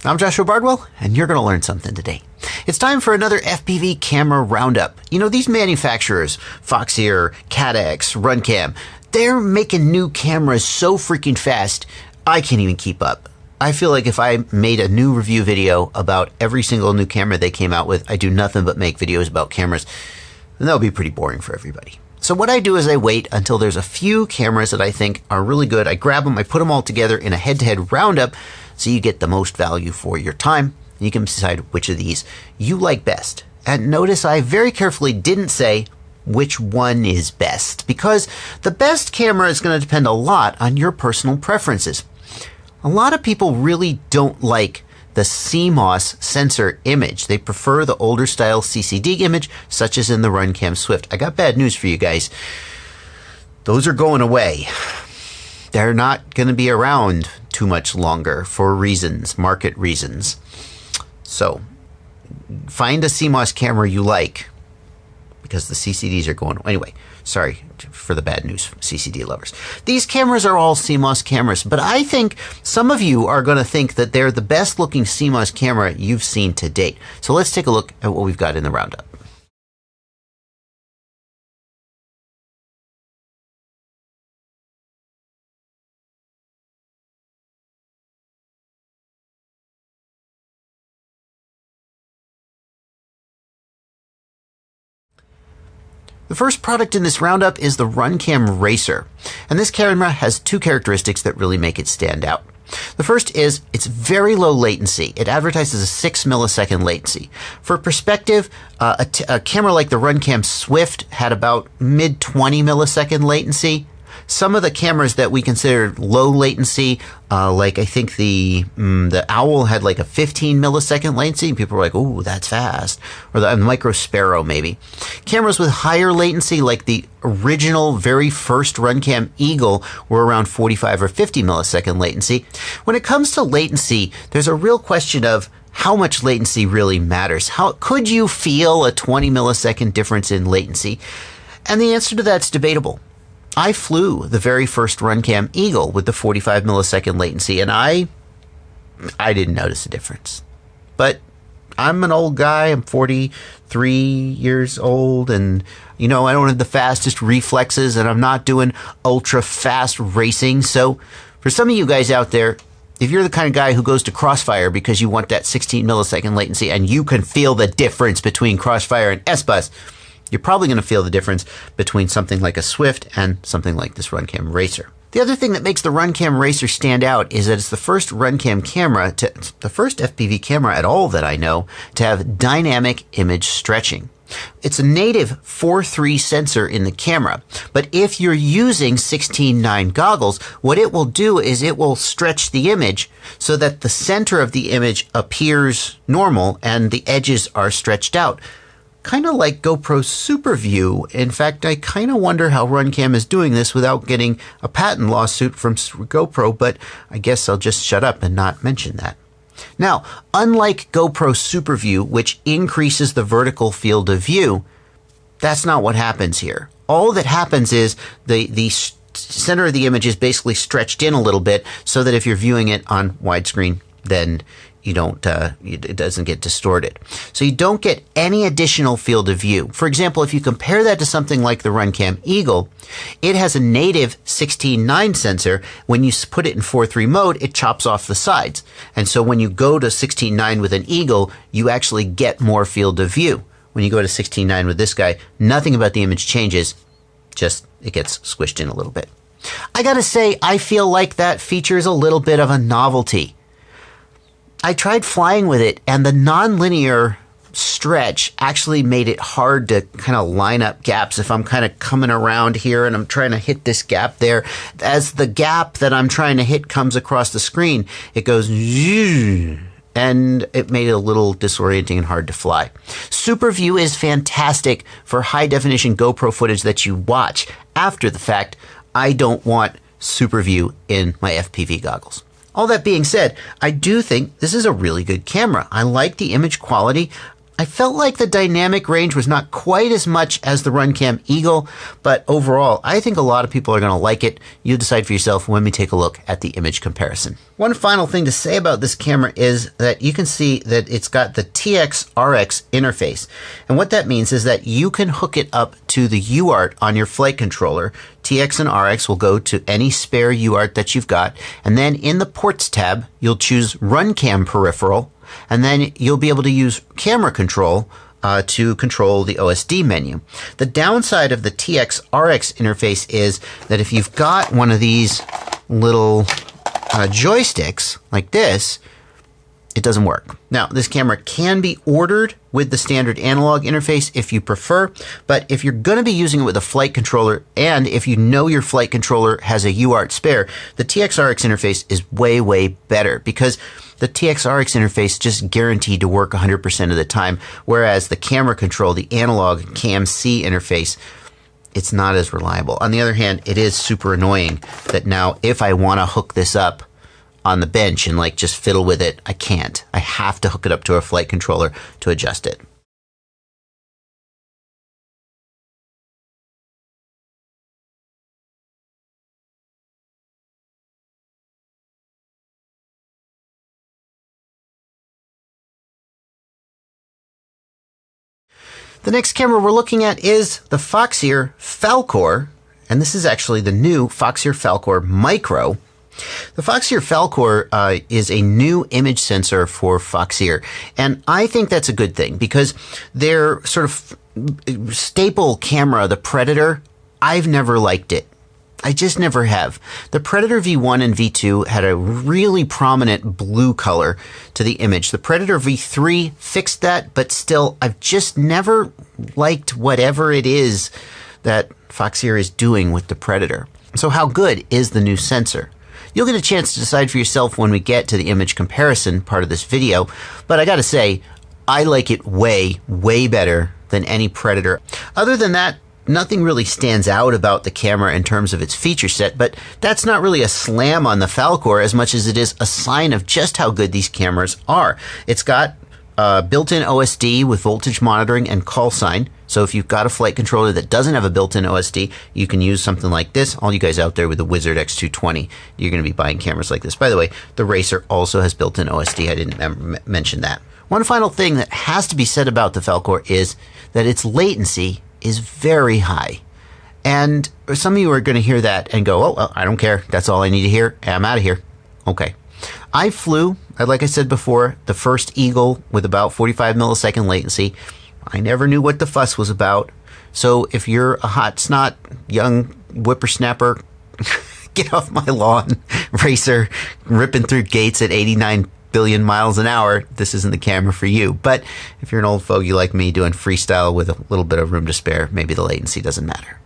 I'm Joshua Bardwell, and you're going to learn something today. It's time for another FPV camera roundup. You know, these manufacturers, Foxeer, CaddX, Runcam, they're making new cameras so freaking fast, I can't even keep up. I feel like if I made a new review video about every single new camera they came out with, I do nothing but make videos about cameras, and that'll be pretty boring for everybody. So what I do is I wait until there's a few cameras that I think are really good. I grab them, I put them all together in a head-to-head roundup so you get the most value for your time. And you can decide which of these you like best. And notice I very carefully didn't say which one is best, because the best camera is going to depend a lot on your personal preferences. A lot of people really don't like the CMOS sensor image. They prefer the older style CCD image, such as in the Runcam Swift. I got bad news for you guys. Those are going away. They're not going to be around too much longer for reasons, market reasons. So find a CMOS camera you like, because the CCDs are going away. Anyway, sorry for the bad news, CCD lovers. These cameras are all CMOS cameras, but I think some of you are going to think that they're the best looking CMOS camera you've seen to date. So let's take a look at what we've got in the roundup. The first product in this roundup is the Runcam Racer, and this camera has two characteristics that really make it stand out. The first is it's very low latency. It advertises a 6 millisecond latency. For perspective, a camera like the Runcam Swift had about mid 20 millisecond latency. Some of the cameras that we consider low latency, like I think the Owl had like a 15 millisecond latency, and people were like, "Ooh, that's fast." Or the Micro Sparrow, maybe. Cameras with higher latency, like the original, very first Runcam Eagle, were around 45 or 50 millisecond latency. When it comes to latency, there's a real question of how much latency really matters. How could you feel a 20 millisecond difference in latency? And the answer to that's debatable. I flew the very first Runcam Eagle with the 45 millisecond latency, and I didn't notice a difference. But I'm an old guy. I'm 43 years old, and you know, I don't have the fastest reflexes, and I'm not doing ultra fast racing. So for some of you guys out there, if you're the kind of guy who goes to Crossfire because you want that 16 millisecond latency and you can feel the difference between Crossfire and S-Bus, you're probably going to feel the difference between something like a Swift and something like this Runcam Racer. The other thing that makes the Runcam Racer stand out is that it's the first Runcam camera, the first FPV camera at all that I know, to have dynamic image stretching. It's a native 4.3 sensor in the camera, but if you're using 16:9 goggles, what it will do is it will stretch the image so that the center of the image appears normal and the edges are stretched out. Kind of like GoPro Super View. In fact, I kind of wonder how Runcam is doing this without getting a patent lawsuit from GoPro, but I guess I'll just shut up and not mention that. Now, unlike GoPro Super View, which increases the vertical field of view, that's not what happens here. All that happens is the center of the image is basically stretched in a little bit so that if you're viewing it on widescreen, then you don't, it doesn't get distorted. So you don't get any additional field of view. For example, if you compare that to something like the Runcam Eagle, it has a native 16:9 sensor. When you put it in 4.3 mode, it chops off the sides. And so when you go to 16:9 with an Eagle, you actually get more field of view. When you go to 16:9 with this guy, nothing about the image changes, just it gets squished in a little bit. I gotta say, I feel like that features a little bit of a novelty. I tried flying with it, and the nonlinear stretch actually made it hard to kind of line up gaps. If I'm kind of coming around here and I'm trying to hit this gap there, as the gap that I'm trying to hit comes across the screen, it goes, and it made it a little disorienting and hard to fly. Super View is fantastic for high definition GoPro footage that you watch after the fact. I don't want Super View in my FPV goggles. All that being said, I do think this is a really good camera. I like the image quality. I felt like the dynamic range was not quite as much as the Runcam Eagle, but overall, I think a lot of people are going to like it. You decide for yourself when we take a look at the image comparison. One final thing to say about this camera is that you can see that it's got the TX-RX interface. And what that means is that you can hook it up to the UART on your flight controller. TX and RX will go to any spare UART that you've got. And then in the ports tab, you'll choose Runcam peripheral. And then you'll be able to use camera control to control the OSD menu. The downside of the TX-RX interface is that if you've got one of these little joysticks like this, it doesn't work. Now, this camera can be ordered with the standard analog interface if you prefer, but if you're going to be using it with a flight controller, and if you know your flight controller has a UART spare, the TX-RX interface is way, way better, because the TX-RX interface is just guaranteed to work 100% of the time, whereas the camera control, the analog CAM-C interface, it's not as reliable. On the other hand, it is super annoying that now if I want to hook this up on the bench and like just fiddle with it, I can't. I have to hook it up to a flight controller to adjust it. The next camera we're looking at is the Foxeer Falkor, and this is actually the new Foxeer Falkor Micro. The Foxeer Falkor is a new image sensor for Foxeer, and I think that's a good thing because their sort of staple camera, the Predator, I've never liked it. I just never have. The Predator V1 and V2 had a really prominent blue color to the image. The Predator V3 fixed that, but still, I've just never liked whatever it is that Foxeer is doing with the Predator. So how good is the new sensor? You'll get a chance to decide for yourself when we get to the image comparison part of this video, but I gotta say, I like it way, way better than any Predator. Other than that, nothing really stands out about the camera in terms of its feature set, but that's not really a slam on the Falkor as much as it is a sign of just how good these cameras are. It's got built-in OSD with voltage monitoring and call sign. So if you've got a flight controller that doesn't have a built-in OSD, you can use something like this. All you guys out there with the Wizard X220, you're going to be buying cameras like this. By the way, the Racer also has built-in OSD. I didn't mention that. One final thing that has to be said about the Falkor is that its latency is very high. And some of you are going to hear that and go, oh, well, I don't care. That's all I need to hear. I'm out of here. Okay. I flew, like I said before, the first Eagle with about 45 millisecond latency. I never knew what the fuss was about. So if you're a hot snot, young whippersnapper, get off my lawn, racer, ripping through gates at 89 billion miles an hour, this isn't the camera for you. But if you're an old fogey like me doing freestyle with a little bit of room to spare, maybe the latency doesn't matter.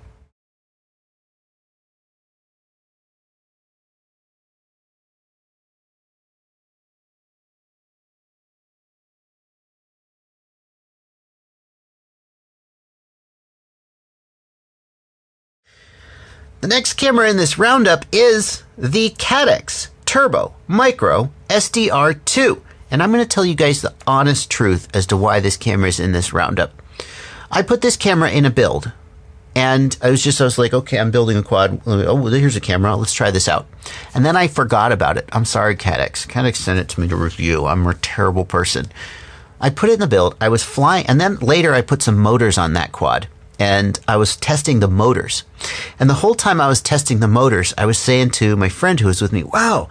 The next camera in this roundup is the CaddX Turbo Micro SDR2. And I'm going to tell you guys the honest truth as to why this camera is in this roundup. I put this camera in a build. And I was like, okay, I'm building a quad. Oh, well, here's a camera. Let's try this out. And then I forgot about it. I'm sorry, CaddX. CaddX sent it to me to review. I'm a terrible person. I put it in the build. I was flying. And then later I put some motors on that quad. And I was testing the motors. And the whole time I was testing the motors, I was saying to my friend who was with me, wow,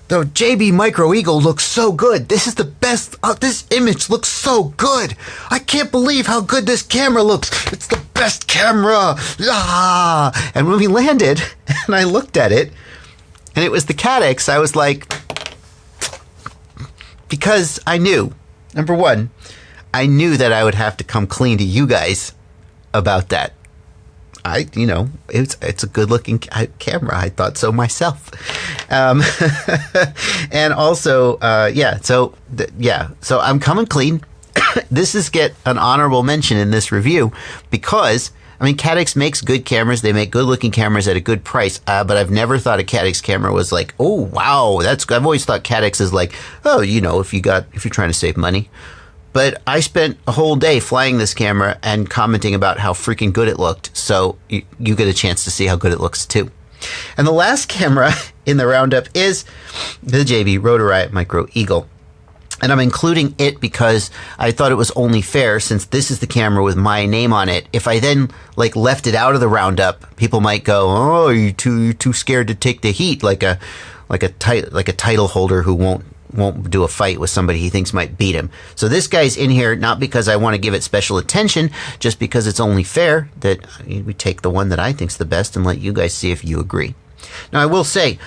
the JB Micro Eagle looks so good. This is the best. This image looks so good. I can't believe how good this camera looks. It's the best camera. Ah! And when we landed, and I looked at it, and it was the CaddX, I was like, because I knew, number one, I knew that I would have to come clean to you guys about that. It's a good looking camera. I thought so myself. And also, so I'm coming clean. This is get an honorable mention in this review because, CaddX makes good cameras. They make good looking cameras at a good price. But I've never thought a CaddX camera was like, oh, wow, I've always thought CaddX is like, oh, if you're trying to save money. but I spent a whole day flying this camera and commenting about how freaking good it looked. So you get a chance to see how good it looks too. And the last camera in the roundup is the JB Rotor Riot Micro Eagle. And I'm including it because I thought it was only fair, since this is the camera with my name on it. If I then like left it out of the roundup, people might go, "Oh, you're too scared to take the heat," like a title holder who won't do a fight with somebody he thinks might beat him. So this guy's in here not because I want to give it special attention, just because it's only fair that we take the one that I think's the best and let you guys see if you agree. Now I will say,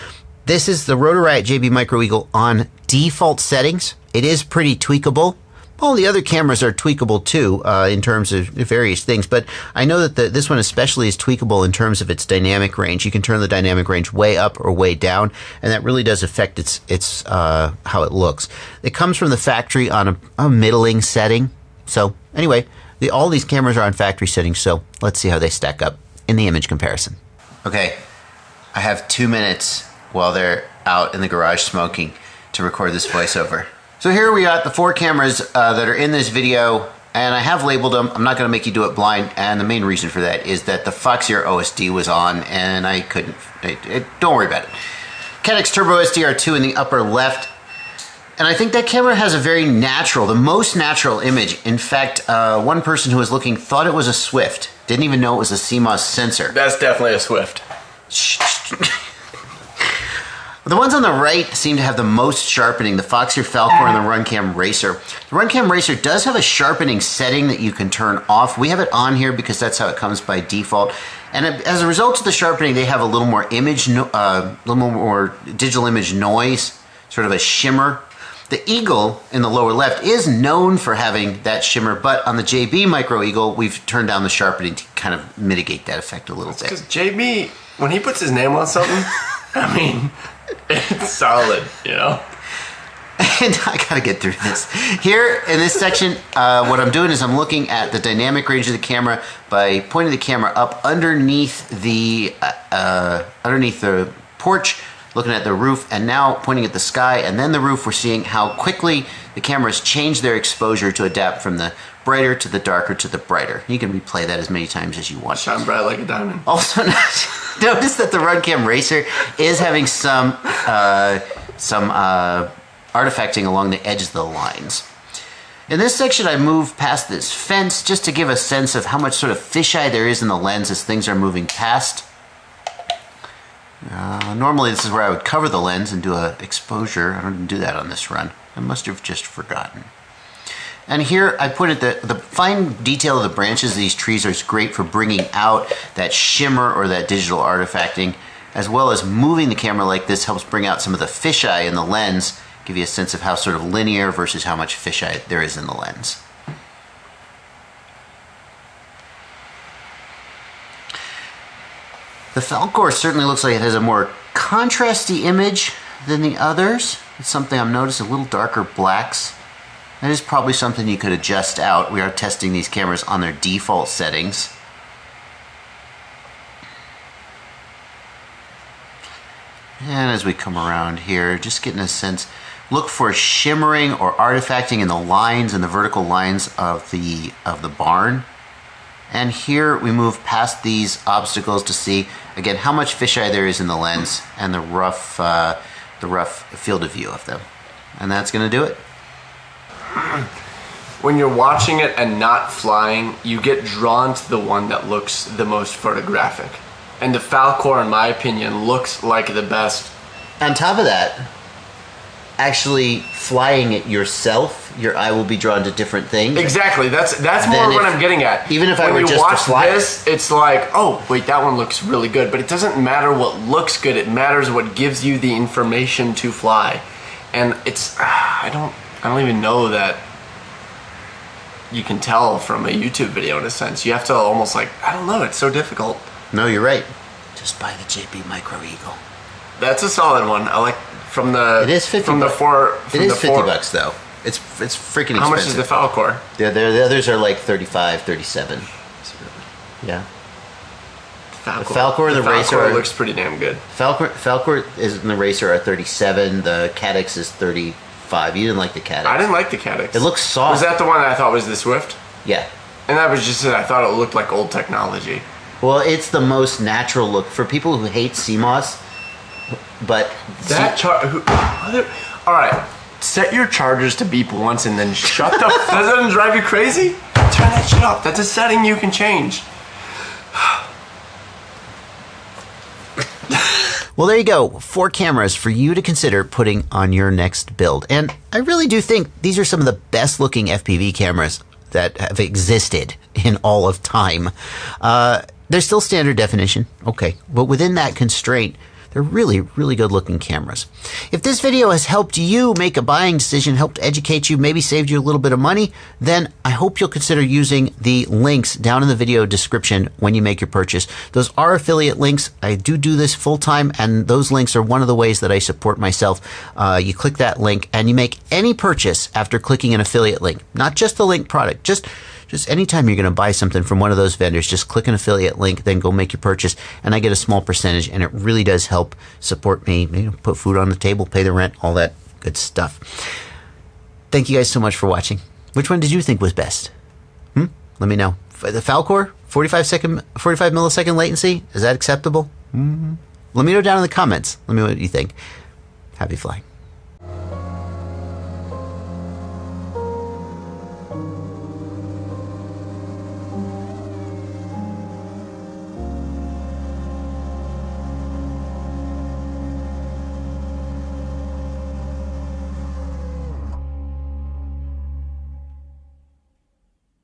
this is the Rotor Riot JB Micro Eagle on default settings. It is pretty tweakable. All the other cameras are tweakable too, in terms of various things, but I know that this one especially is tweakable in terms of its dynamic range. You can turn the dynamic range way up or way down, and that really does affect its how it looks. It comes from the factory on a middling setting. So anyway, all these cameras are on factory settings, so let's see how they stack up in the image comparison. Okay, I have 2 minutes while they're out in the garage smoking to record this voiceover. So here we got the 4 cameras that are in this video, and I have labeled them. I'm not going to make you do it blind, and the main reason for that is that the Foxeer OSD was on, and I couldn't. Don't worry about it. CaddX Turbo SDR2 in the upper left, and I think that camera has a very natural, the most natural image. In fact, one person who was looking thought it was a Swift. Didn't even know it was a CMOS sensor. That's definitely a Swift. The ones on the right seem to have the most sharpening, the Foxeer Falkor and the Runcam Racer. The Runcam Racer does have a sharpening setting that you can turn off. We have it on here because that's how it comes by default. And as a result of the sharpening, they have a little more little more digital image noise, sort of a shimmer. The Eagle in the lower left is known for having that shimmer, but on the JB Micro Eagle, we've turned down the sharpening to kind of mitigate that effect a little bit. Because JB, when he puts his name on something, I mean, it's solid, you know? And I gotta get through this. Here in this section, what I'm doing is I'm looking at the dynamic range of the camera by pointing the camera up underneath the porch, looking at the roof, and now pointing at the sky and then the roof. We're seeing how quickly the cameras change their exposure to adapt from the brighter to the darker to the brighter. You can replay that as many times as you want. Shine bright like a diamond. Also, notice that the Runcam Racer is having some artifacting along the edge of the lines. In this section, I move past this fence just to give a sense of how much sort of fisheye there is in the lens as things are moving past. Normally, this is where I would cover the lens and do an exposure. I don't do that on this run. I must have just forgotten. And here I put it that the fine detail of the branches of these trees is great for bringing out that shimmer or that digital artifacting, as well as moving the camera like this helps bring out some of the fisheye in the lens, give you a sense of how sort of linear versus how much fisheye there is in the lens. The Falkor certainly looks like it has a more contrasty image than the others. It's something I'm noticing, a little darker blacks. That is probably something you could adjust out. We are testing these cameras on their default settings. And as we come around here, just getting a sense, look for shimmering or artifacting in the lines and the vertical lines of the barn. And here we move past these obstacles to see, again, how much fisheye there is in the lens and the rough field of view of them. And that's going to do it. When you're watching it and not flying, you get drawn to the one that looks the most photographic. And the Falkor, in my opinion, looks like the best. On top of that, actually flying it yourself, your eye will be drawn to different things. Exactly. That's more what I'm getting at. Even if I were just to fly this, it's like, oh, wait, that one looks really good. But it doesn't matter what looks good. It matters what gives you the information to fly. And it's, I don't even know that you can tell from a YouTube video in a sense. You have to almost like, I don't know, it's so difficult. No, you're right. Just buy the JB Micro Eagle. That's a solid one. I like from the. It is 50. From the four. It is $50 though. It's freaking expensive. How much is the Falkor? The others are like 35, 37. Yeah. The Falkor and the Racer looks pretty damn good. Falkor is in the Racer are 37. The CaddX is 35. 5. You didn't like the CaddX. I didn't like the CaddX. It looks soft. Was that the one that I thought was the Swift? Yeah. And that was just that I thought it looked like old technology. Well, it's the most natural look for people who hate CMOS. But That all right, set your chargers to beep once and then shut the. That doesn't drive you crazy? Turn that shit off. That's a setting you can change. well, there you go. 4 cameras for you to consider putting on your next build. And I really do think these are some of the best looking FPV cameras that have existed in all of time. They're still standard definition, okay, but within that constraint, they're really, really good looking cameras. If this video has helped you make a buying decision, helped educate you, maybe saved you a little bit of money, then I hope you'll consider using the links down in the video description when you make your purchase. Those are affiliate links. I do this full time, and those links are one of the ways that I support myself. You click that link and you make any purchase after clicking an affiliate link, not just the link product, just anytime you're going to buy something from one of those vendors, just click an affiliate link, then go make your purchase, and I get a small percentage, and it really does help support me, put food on the table, pay the rent, all that good stuff. Thank you guys so much for watching. Which one did you think was best? Let me know. The Falkor, 45 millisecond latency, is that acceptable? Let me know down in the comments. Let me know what you think. Happy flying.